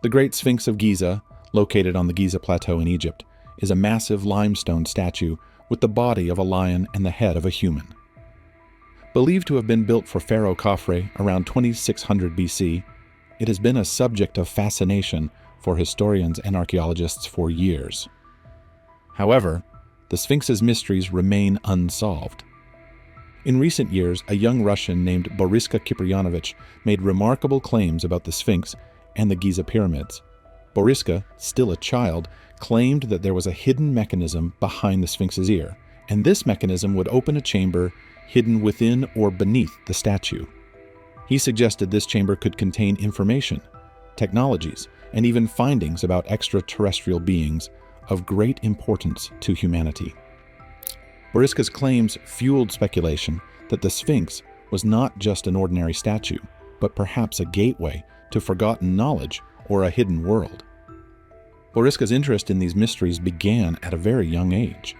The Great Sphinx of Giza, located on the Giza Plateau in Egypt, is a massive limestone statue with the body of a lion and the head of a human. Believed to have been built for Pharaoh Khafre around 2600 BC, it has been a subject of fascination for historians and archaeologists for years. However, the Sphinx's mysteries remain unsolved. In recent years, a young Russian named Boriska Kiprianovich made remarkable claims about the Sphinx and the Giza pyramids. Boriska, still a child, claimed that there was a hidden mechanism behind the Sphinx's ear, and this mechanism would open a chamber hidden within or beneath the statue. He suggested this chamber could contain information, technologies, and even findings about extraterrestrial beings of great importance to humanity. Boriska's claims fueled speculation that the Sphinx was not just an ordinary statue, but perhaps a gateway to forgotten knowledge or a hidden world. Boriska's interest in these mysteries began at a very young age.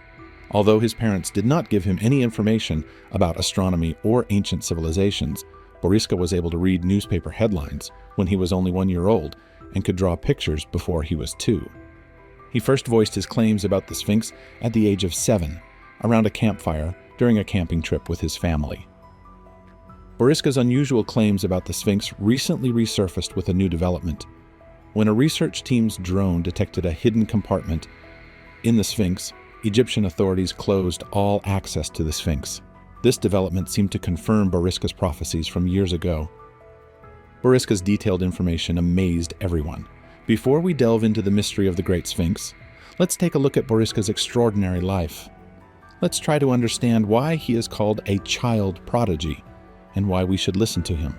Although his parents did not give him any information about astronomy or ancient civilizations, Boriska was able to read newspaper headlines when he was only 1 year old and could draw pictures before he was 2. He first voiced his claims about the Sphinx at the age of 7, around a campfire during a camping trip with his family. Boriska's unusual claims about the Sphinx recently resurfaced with a new development. When a research team's drone detected a hidden compartment in the Sphinx, Egyptian authorities closed all access to the Sphinx. This development seemed to confirm Boriska's prophecies from years ago. Boriska's detailed information amazed everyone. Before we delve into the mystery of the Great Sphinx, let's take a look at Boriska's extraordinary life. Let's try to understand why he is called a child prodigy and why we should listen to him.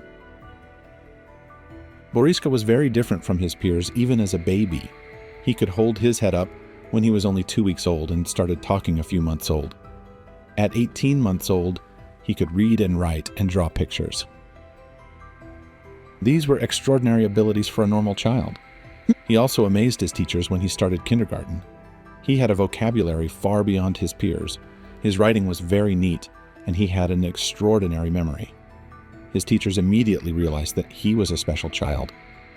Boriska was very different from his peers even as a baby. He could hold his head up when he was only 2 weeks old and started talking a few months old. At 18 months old, he could read and write and draw pictures. These were extraordinary abilities for a normal child. He also amazed his teachers when he started kindergarten. He had a vocabulary far beyond his peers. His writing was very neat, and he had an extraordinary memory. His teachers immediately realized that he was a special child.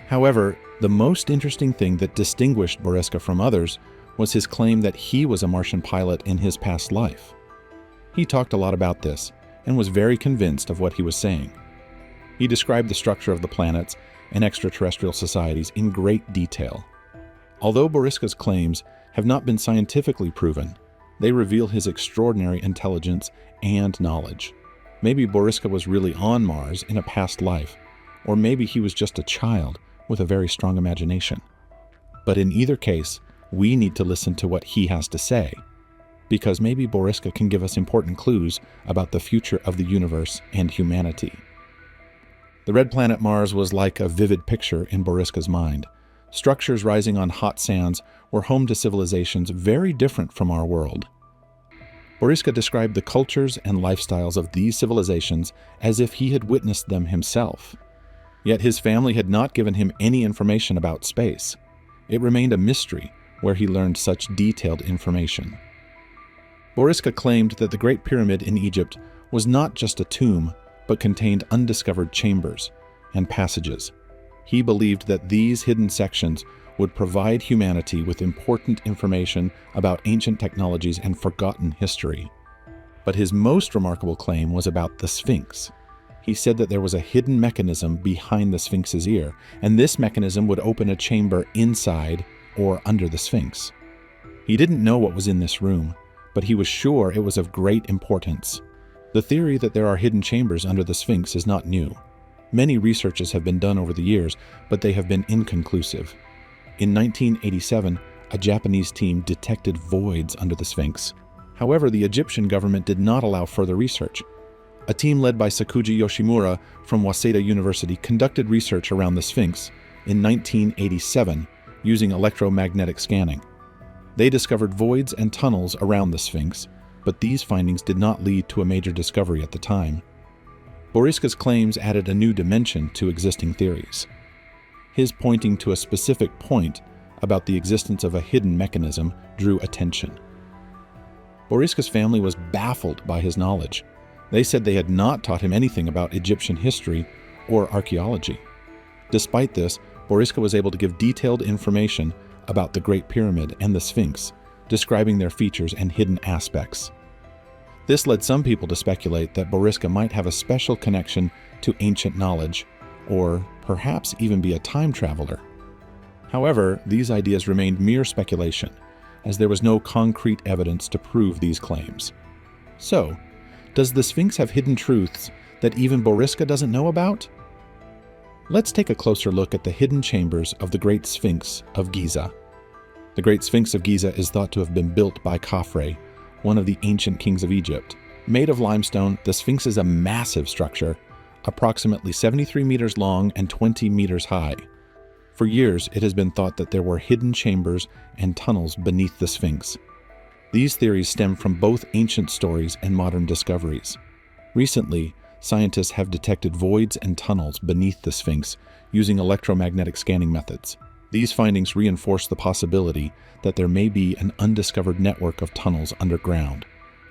However, the most interesting thing that distinguished Boriska from others was his claim that he was a Martian pilot in his past life. He talked a lot about this and was very convinced of what he was saying. He described the structure of the planets and extraterrestrial societies in great detail. Although Boriska's claims have not been scientifically proven, they reveal his extraordinary intelligence and knowledge. Maybe Boriska was really on Mars in a past life, or maybe he was just a child with a very strong imagination. But in either case, we need to listen to what he has to say, because maybe Boriska can give us important clues about the future of the universe and humanity. The red planet Mars was like a vivid picture in Boriska's mind. Structures rising on hot sands were home to civilizations very different from our world. Boriska described the cultures and lifestyles of these civilizations as if he had witnessed them himself. Yet his family had not given him any information about space. It remained a mystery where he learned such detailed information. Boriska claimed that the Great Pyramid in Egypt was not just a tomb, but contained undiscovered chambers and passages. He believed that these hidden sections would provide humanity with important information about ancient technologies and forgotten history. But his most remarkable claim was about the Sphinx. He said that there was a hidden mechanism behind the Sphinx's ear, and this mechanism would open a chamber inside or under the Sphinx. He didn't know what was in this room, but he was sure it was of great importance. The theory that there are hidden chambers under the Sphinx is not new. Many researches have been done over the years, but they have been inconclusive. In 1987, a Japanese team detected voids under the Sphinx. However, the Egyptian government did not allow further research. A team led by Sakuji Yoshimura from Waseda University conducted research around the Sphinx in 1987 using electromagnetic scanning. They discovered voids and tunnels around the Sphinx, but these findings did not lead to a major discovery at the time. Boriska's claims added a new dimension to existing theories. His pointing to a specific point about the existence of a hidden mechanism drew attention. Boriska's family was baffled by his knowledge. They said they had not taught him anything about Egyptian history or archaeology. Despite this, Boriska was able to give detailed information about the Great Pyramid and the Sphinx, describing their features and hidden aspects. This led some people to speculate that Boriska might have a special connection to ancient knowledge, or perhaps even be a time traveler. However, these ideas remained mere speculation, as there was no concrete evidence to prove these claims. So, does the Sphinx have hidden truths that even Boriska doesn't know about? Let's take a closer look at the hidden chambers of the Great Sphinx of Giza. The Great Sphinx of Giza is thought to have been built by Khafre, one of the ancient kings of Egypt. Made of limestone, the Sphinx is a massive structure, approximately 73 meters long and 20 meters high. For years, it has been thought that there were hidden chambers and tunnels beneath the Sphinx. These theories stem from both ancient stories and modern discoveries. Recently, scientists have detected voids and tunnels beneath the Sphinx using electromagnetic scanning methods. These findings reinforce the possibility that there may be an undiscovered network of tunnels underground.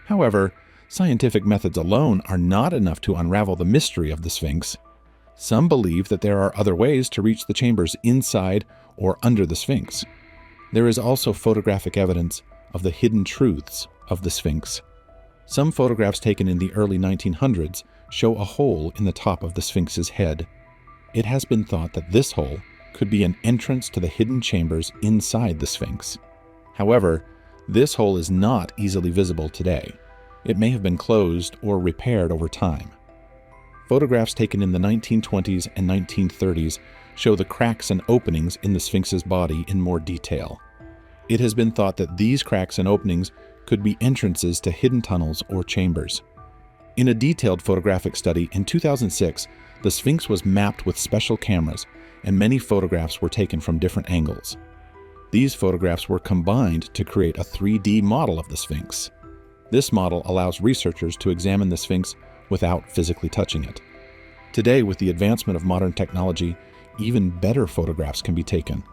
However, scientific methods alone are not enough to unravel the mystery of the Sphinx. Some believe that there are other ways to reach the chambers inside or under the Sphinx. There is also photographic evidence of the hidden truths of the Sphinx. Some photographs taken in the early 1900s show a hole in the top of the Sphinx's head. It has been thought that this hole could be an entrance to the hidden chambers inside the Sphinx. However, this hole is not easily visible today. It may have been closed or repaired over time. Photographs taken in the 1920s and 1930s show the cracks and openings in the Sphinx's body in more detail. It has been thought that these cracks and openings could be entrances to hidden tunnels or chambers. In a detailed photographic study in 2006, the Sphinx was mapped with special cameras, and many photographs were taken from different angles. These photographs were combined to create a 3D model of the Sphinx. This model allows researchers to examine the Sphinx without physically touching it. Today, with the advancement of modern technology, even better photographs can be taken.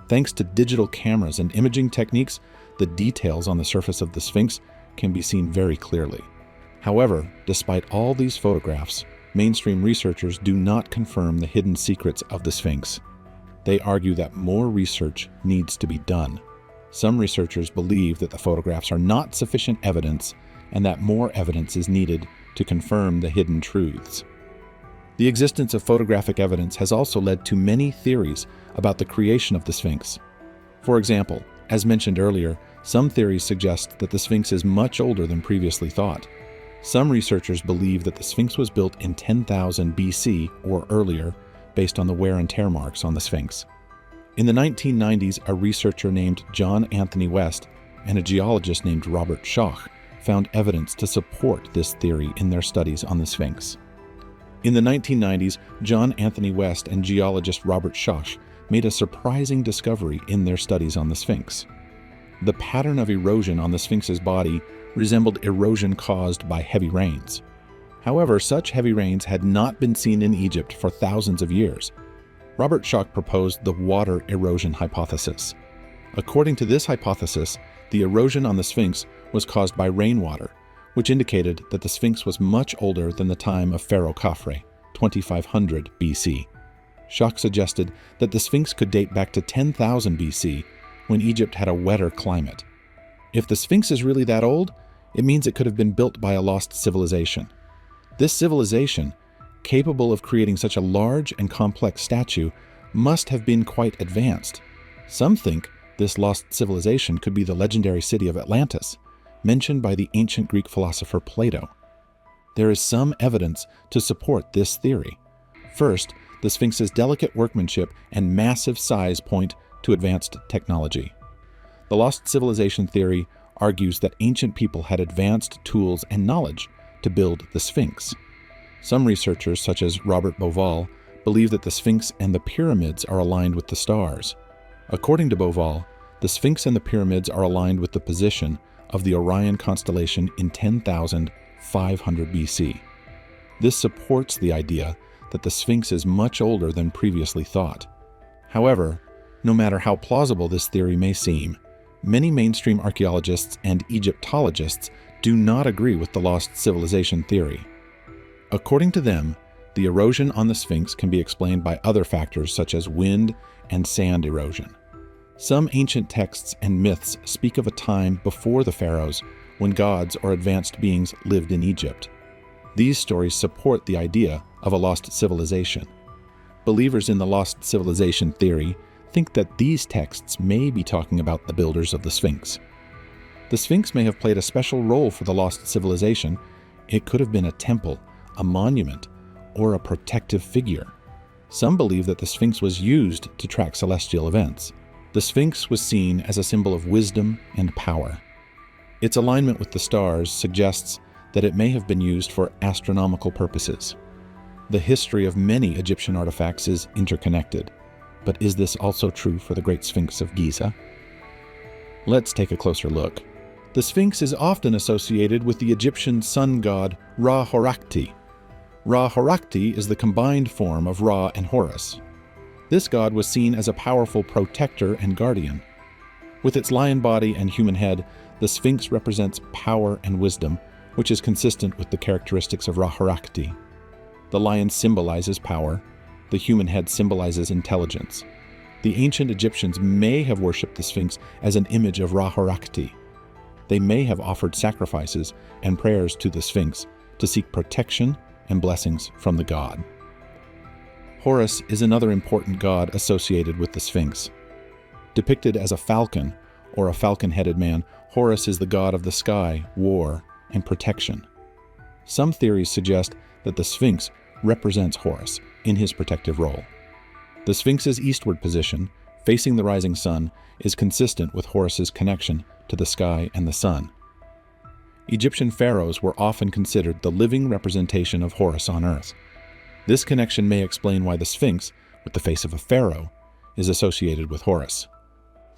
Thanks to digital cameras and imaging techniques, the details on the surface of the Sphinx can be seen very clearly. However, despite all these photographs, mainstream researchers do not confirm the hidden secrets of the Sphinx. They argue that more research needs to be done. Some researchers believe that the photographs are not sufficient evidence and that more evidence is needed to confirm the hidden truths. The existence of photographic evidence has also led to many theories about the creation of the Sphinx. For example, as mentioned earlier, some theories suggest that the Sphinx is much older than previously thought. Some researchers believe that the Sphinx was built in 10,000 BC or earlier, based on the wear and tear marks on the Sphinx. In the 1990s, a researcher named John Anthony West and a geologist named Robert Schoch found evidence to support this theory in their studies on the Sphinx. In the 1990s, John Anthony West and geologist Robert Schoch made a surprising discovery in their studies on the Sphinx. The pattern of erosion on the Sphinx's body resembled erosion caused by heavy rains. However, such heavy rains had not been seen in Egypt for thousands of years. Robert Schoch proposed the water erosion hypothesis. According to this hypothesis, the erosion on the Sphinx was caused by rainwater, which indicated that the Sphinx was much older than the time of Pharaoh Khafre, 2500 BC. Schoch suggested that the Sphinx could date back to 10,000 BC, when Egypt had a wetter climate. If the Sphinx is really that old, it means it could have been built by a lost civilization. This civilization, capable of creating such a large and complex statue, must have been quite advanced. Some think this lost civilization could be the legendary city of Atlantis, mentioned by the ancient Greek philosopher Plato. There is some evidence to support this theory. First, the Sphinx's delicate workmanship and massive size point to advanced technology. The lost civilization theory argues that ancient people had advanced tools and knowledge to build the Sphinx. Some researchers, such as Robert Bauval, believe that the Sphinx and the pyramids are aligned with the stars. According to Bauval, the Sphinx and the pyramids are aligned with the position of the Orion constellation in 10,500 BC. This supports the idea that the Sphinx is much older than previously thought. However, no matter how plausible this theory may seem, many mainstream archaeologists and Egyptologists do not agree with the lost civilization theory. According to them, The erosion on the Sphinx can be explained by other factors such as wind and sand erosion. Some ancient texts and myths speak of a time before the pharaohs when gods or advanced beings lived in Egypt. These stories support the idea of a lost civilization. Believers in the lost civilization theory think that these texts may be talking about the builders of the Sphinx. The Sphinx may have played a special role for the lost civilization. It could have been a temple, a monument, or a protective figure. Some believe that the Sphinx was used to track celestial events. The Sphinx was seen as a symbol of wisdom and power. Its alignment with the stars suggests that it may have been used for astronomical purposes. The history of many Egyptian artifacts is interconnected, but is this also true for the Great Sphinx of Giza? Let's take a closer look. The Sphinx is often associated with the Egyptian sun god Ra-Horakhti. Ra-Horakhti is the combined form of Ra and Horus. This god was seen as a powerful protector and guardian. With its lion body and human head, the Sphinx represents power and wisdom, which is consistent with the characteristics of Ra-Horakhti. The lion symbolizes power. The human head symbolizes intelligence. The ancient Egyptians may have worshipped the Sphinx as an image of Ra-Horakhti. They may have offered sacrifices and prayers to the Sphinx to seek protection and blessings from the god. Horus is another important god associated with the Sphinx. Depicted as a falcon or a falcon-headed man, Horus is the god of the sky, war, and protection. Some theories suggest that the Sphinx represents Horus in his protective role. The Sphinx's eastward position, facing the rising sun, is consistent with Horus's connection to the sky and the sun. Egyptian pharaohs were often considered the living representation of Horus on earth. This connection may explain why the Sphinx, with the face of a pharaoh, is associated with Horus.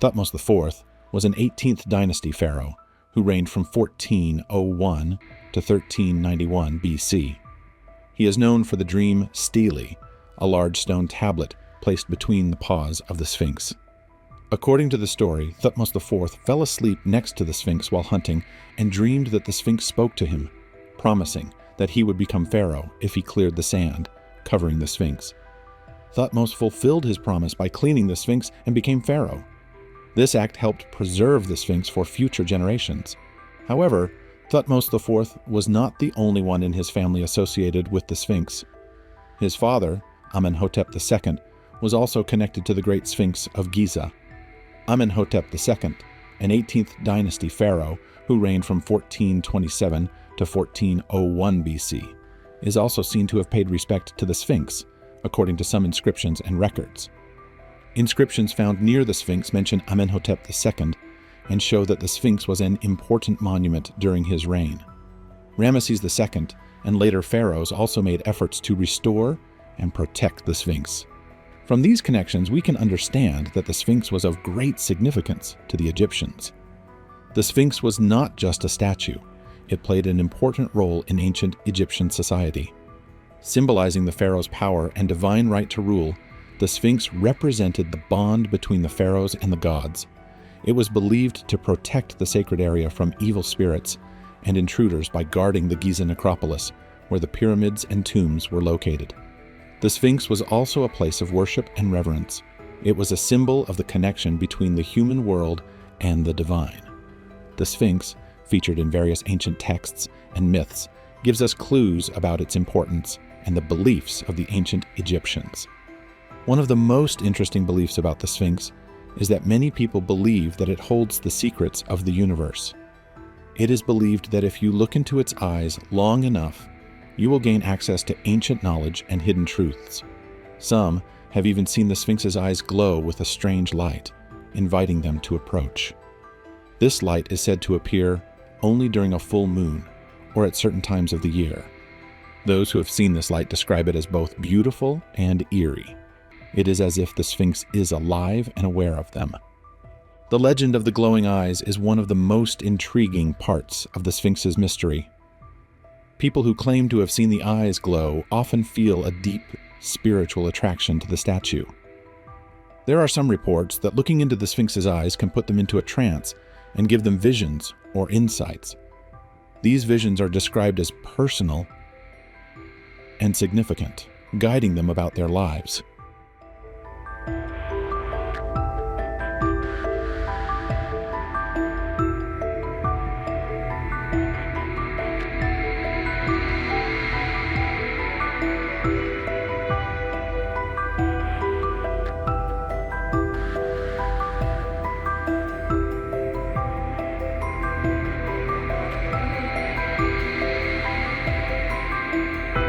Thutmose IV was an 18th dynasty pharaoh who reigned from 1401 to 1391 BC. He is known for the dream stele, a large stone tablet placed between the paws of the Sphinx. According to the story, Thutmose IV fell asleep next to the Sphinx while hunting and dreamed that the Sphinx spoke to him, promising that he would become pharaoh if he cleared the sand covering the Sphinx. Thutmose fulfilled his promise by cleaning the Sphinx and became pharaoh. This act helped preserve the Sphinx for future generations. However, Thutmose IV was not the only one in his family associated with the Sphinx. His father, Amenhotep II, was also connected to the Great Sphinx of Giza. Amenhotep II, an 18th dynasty pharaoh who reigned from 1427 to 1401 BC, is also seen to have paid respect to the Sphinx, according to some inscriptions and records. Inscriptions found near the Sphinx mention Amenhotep II and show that the Sphinx was an important monument during his reign. Ramesses II and later pharaohs also made efforts to restore and protect the Sphinx. From these connections, we can understand that the Sphinx was of great significance to the Egyptians. The Sphinx was not just a statue. It played an important role in ancient Egyptian society. Symbolizing the pharaoh's power and divine right to rule, the Sphinx represented the bond between the pharaohs and the gods. It was believed to protect the sacred area from evil spirits and intruders by guarding the Giza necropolis, where the pyramids and tombs were located. The Sphinx was also a place of worship and reverence. It was a symbol of the connection between the human world and the divine. The Sphinx, featured in various ancient texts and myths, gives us clues about its importance and the beliefs of the ancient Egyptians. One of the most interesting beliefs about the Sphinx is that many people believe that it holds the secrets of the universe. It is believed that if you look into its eyes long enough, you will gain access to ancient knowledge and hidden truths. Some have even seen the Sphinx's eyes glow with a strange light, inviting them to approach. This light is said to appear only during a full moon or at certain times of the year. Those who have seen this light describe it as both beautiful and eerie. It is as if the Sphinx is alive and aware of them. The legend of the glowing eyes is one of the most intriguing parts of the Sphinx's mystery. People who claim to have seen the eyes glow often feel a deep spiritual attraction to the statue. There are some reports that looking into the Sphinx's eyes can put them into a trance and give them visions or insights. These visions are described as personal and significant, guiding them about their lives.